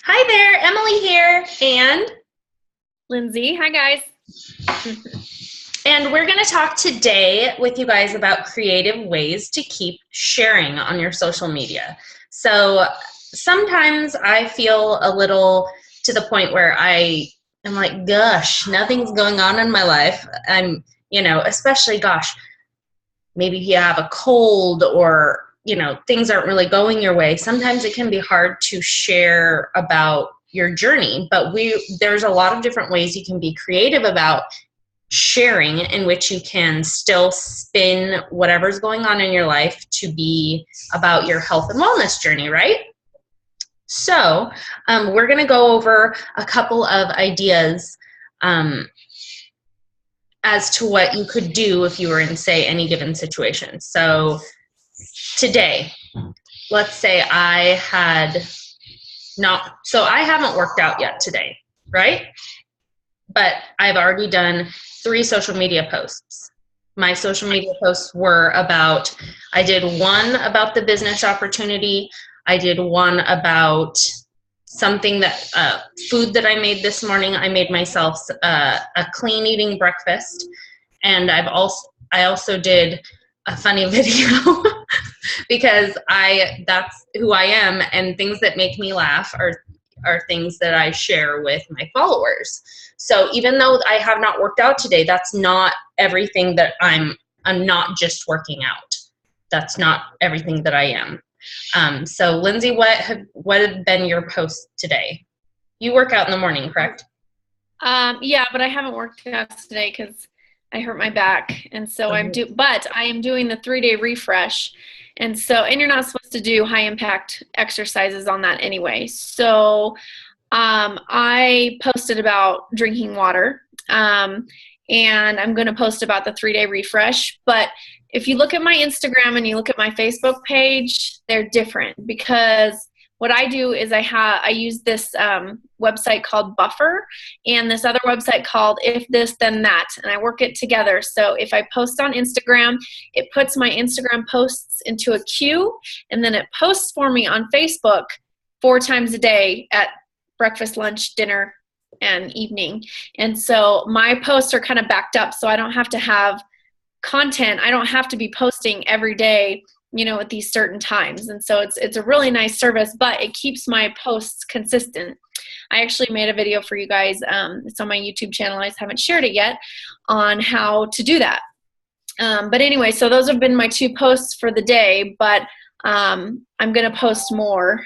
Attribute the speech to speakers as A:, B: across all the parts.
A: Hi there, Emily here, and
B: Lindsay. Hi, guys.
A: we're going to talk today with you guys about creative ways to keep sharing on your social media. So sometimes I feel a little to the point where I am like, gosh, nothing's going on in my life. Especially, gosh, maybe you have a cold or things aren't really going your way. Sometimes it can be hard to share about your journey, but there's a lot of different ways you can be creative about sharing, in which you can still spin whatever's going on in your life to be about your health and wellness journey, right? So we're going to go over a couple of ideas as to what you could do if you were in, say, any given situation. So today, let's say I haven't worked out yet today, right? But I've already done 3 social media posts. My social media posts were I did one about the business opportunity. I did one about something food that I made this morning. I made myself a clean eating breakfast. And I also did a funny video because that's who I am, and things that make me laugh are things that I share with my followers. So even though I have not worked out today, that's not everything that I'm not just working out. That's not everything that I am. So Lindsay, what have been your posts today? You work out in the morning, correct?
B: Yeah, but I haven't worked out today because I hurt my back, and so But I am doing the 3-day refresh, and you're not supposed to do high impact exercises on that anyway. So, I posted about drinking water, and I'm going to post about the 3-day refresh. But if you look at my Instagram and you look at my Facebook page, they're different because what I do is I use this website called Buffer and this other website called If This Then That, and I work it together. So if I post on Instagram, it puts my Instagram posts into a queue, and then it posts for me on Facebook 4 times a day at breakfast, lunch, dinner, and evening. And so my posts are kind of backed up, so I don't have to have content. I don't have to be posting every day, at these certain times. And so it's a really nice service, but it keeps my posts consistent. I actually made a video for you guys. It's on my YouTube channel. I just haven't shared it yet on how to do that. But anyway, so those have been my 2 posts for the day, but I'm going to post more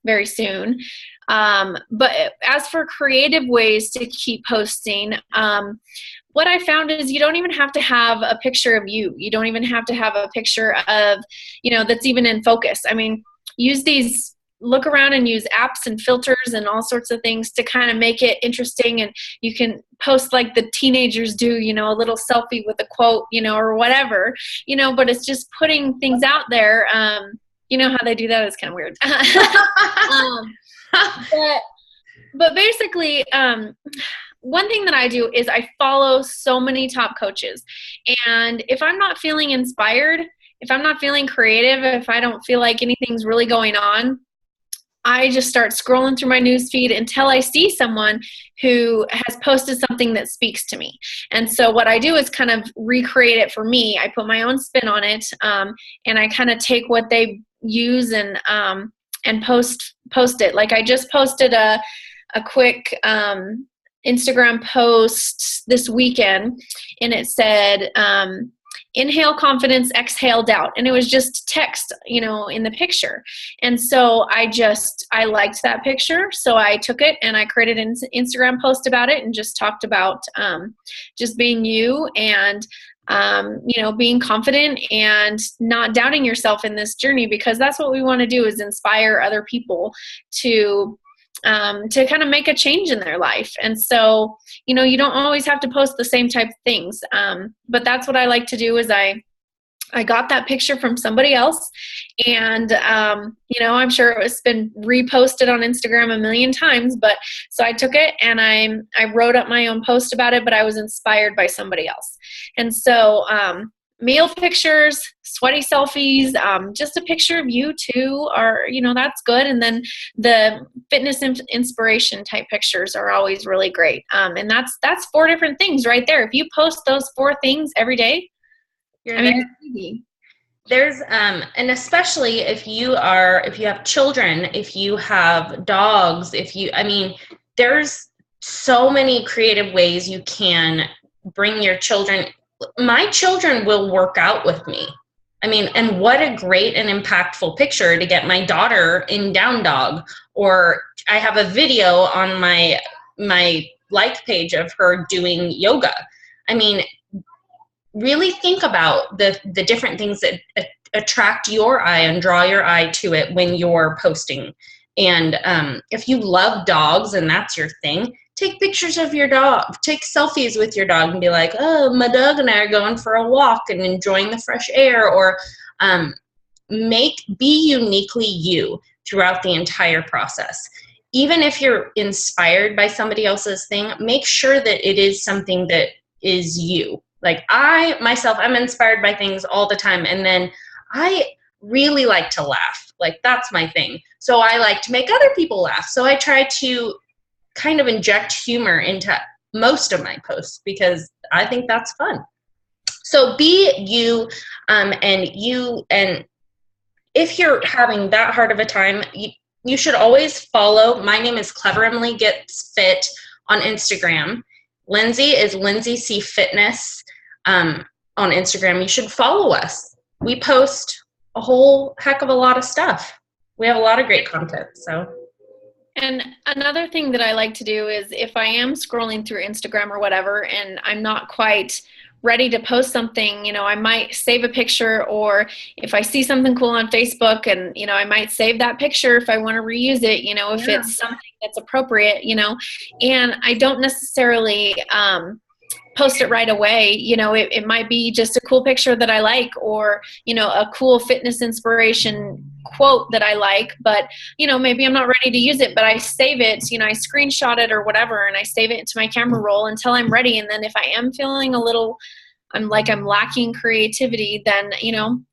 B: very soon. But as for creative ways to keep posting, what I found is you don't even have to have a picture of you. You don't even have to have a picture of, that's even in focus. I mean, look around and use apps and filters and all sorts of things to kind of make it interesting. And you can post like the teenagers do, a little selfie with a quote, or whatever, but it's just putting things out there. How they do that is kind of weird. But basically, one thing that I do is I follow so many top coaches. And if I'm not feeling inspired, if I'm not feeling creative, if I don't feel like anything's really going on, I just start scrolling through my newsfeed until I see someone who has posted something that speaks to me. And so what I do is kind of recreate it for me. I put my own spin on it, and I kind of take what they use and post it. Like I just posted a quick Instagram post this weekend, and it said, inhale confidence, exhale doubt. And it was just text, in the picture. And so I liked that picture. So I took it and I created an Instagram post about it and just talked about just being you and being confident and not doubting yourself in this journey, because that's what we want to do, is inspire other people to kind of make a change in their life. And so, you don't always have to post the same type of things. But that's what I like to do is I got that picture from somebody else, and I'm sure it's been reposted on Instagram a million times, but so I took it and I wrote up my own post about it, but I was inspired by somebody else. And so meal pictures, sweaty selfies, just a picture of you two are, that's good. And then the fitness inspiration type pictures are always really great. And that's 4 different things right there. If you post those 4 things every day,
A: there's and especially if you have children, if you have dogs, there's so many creative ways you can bring your children. My children will work out with me. And what a great and impactful picture to get my daughter in down dog, or I have a video on my like page of her doing yoga. Really think about the different things that attract your eye and draw your eye to it when you're posting. And if you love dogs and that's your thing, take pictures of your dog, take selfies with your dog and be like, oh, my dog and I are going for a walk and enjoying the fresh air, or be uniquely you throughout the entire process. Even if you're inspired by somebody else's thing, make sure that it is something that is you. Like I'm inspired by things all the time. And then I really like to laugh. Like that's my thing. So I like to make other people laugh. So I try to kind of inject humor into most of my posts because I think that's fun. So be you, and if you're having that hard of a time, you should always follow. My name is Clever Emily Gets Fit on Instagram. Lindsay is Lindsay C Fitness on Instagram. You should follow us. We post a whole heck of a lot of stuff. We have a lot of great content. So.
B: And another thing that I like to do is if I am scrolling through Instagram or whatever, and I'm not quite ready to post something, I might save a picture, or if I see something cool on Facebook and, I might save that picture if I want to reuse it, if it's something that's appropriate, and I don't necessarily, post it right away. It might be just a cool picture that I like, or, a cool fitness inspiration quote that I like, but, maybe I'm not ready to use it, but I save it, I screenshot it or whatever, and I save it into my camera roll until I'm ready. And then if I am feeling I'm lacking creativity, then,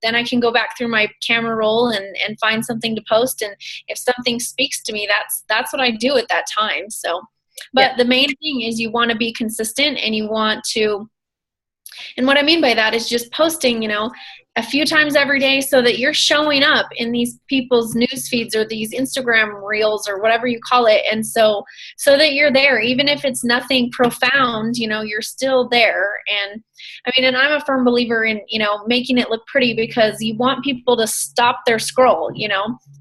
B: then I can go back through my camera roll and find something to post. And if something speaks to me, that's what I do at that time. So, but the main thing is you want to be consistent, and you want to, and what I mean by that is just posting, a few times every day so that you're showing up in these people's news feeds or these Instagram reels or whatever you call it. And so that you're there, even if it's nothing profound, you're still there. And and I'm a firm believer in, making it look pretty, because you want people to stop their scroll.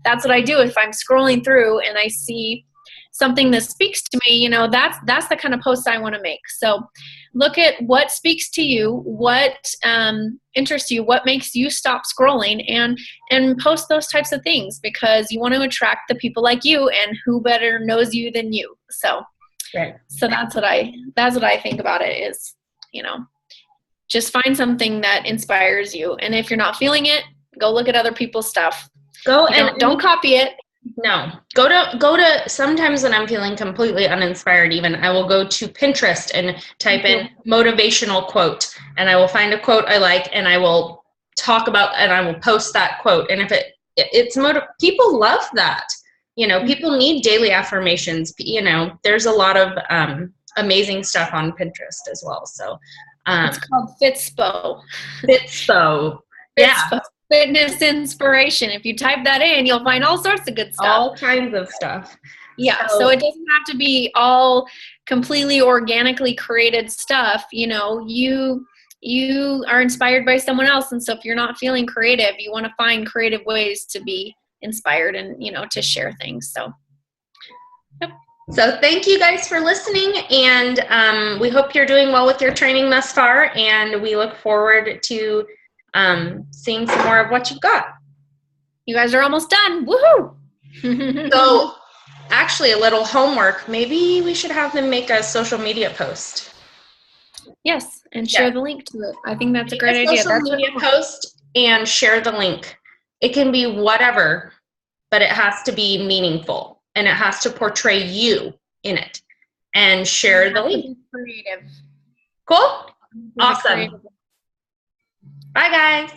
B: That's what I do. If I'm scrolling through and I see something that speaks to me, that's the kind of post I want to make. So look at what speaks to you, what interests you, what makes you stop scrolling, and post those types of things, because you want to attract the people like you, and who better knows you than you. So, So that's what I think about it is, just find something that inspires you. And if you're not feeling it, go look at other people's stuff. Don't copy it.
A: No, go to, sometimes when I'm feeling completely uninspired, even I will go to Pinterest and type in motivational quote, and I will find a quote I like, and I will talk about, and I will post that quote. And if it's people love that, people need daily affirmations, there's a lot of amazing stuff on Pinterest as well. So
B: it's called Fitspo.
A: Yeah.
B: Fitness inspiration. If you type that in, you'll find all sorts of good stuff.
A: All kinds of stuff.
B: Yeah. So it doesn't have to be all completely organically created stuff. You are inspired by someone else. And so if you're not feeling creative, you want to find creative ways to be inspired and, to share things. So, yep.
A: So thank you guys for listening, and we hope you're doing well with your training thus far, and we look forward to seeing some more of what you've got.
B: You guys are almost done. Woohoo!
A: So actually, a little homework. Maybe we should have them make a social media post.
B: Yes, and share the link to it. I think that's a great idea.
A: Social media post and share the link. It can be whatever, but it has to be meaningful, and it has to portray you in it. And share the link.
B: Creative.
A: Cool? Awesome. Bye, guys.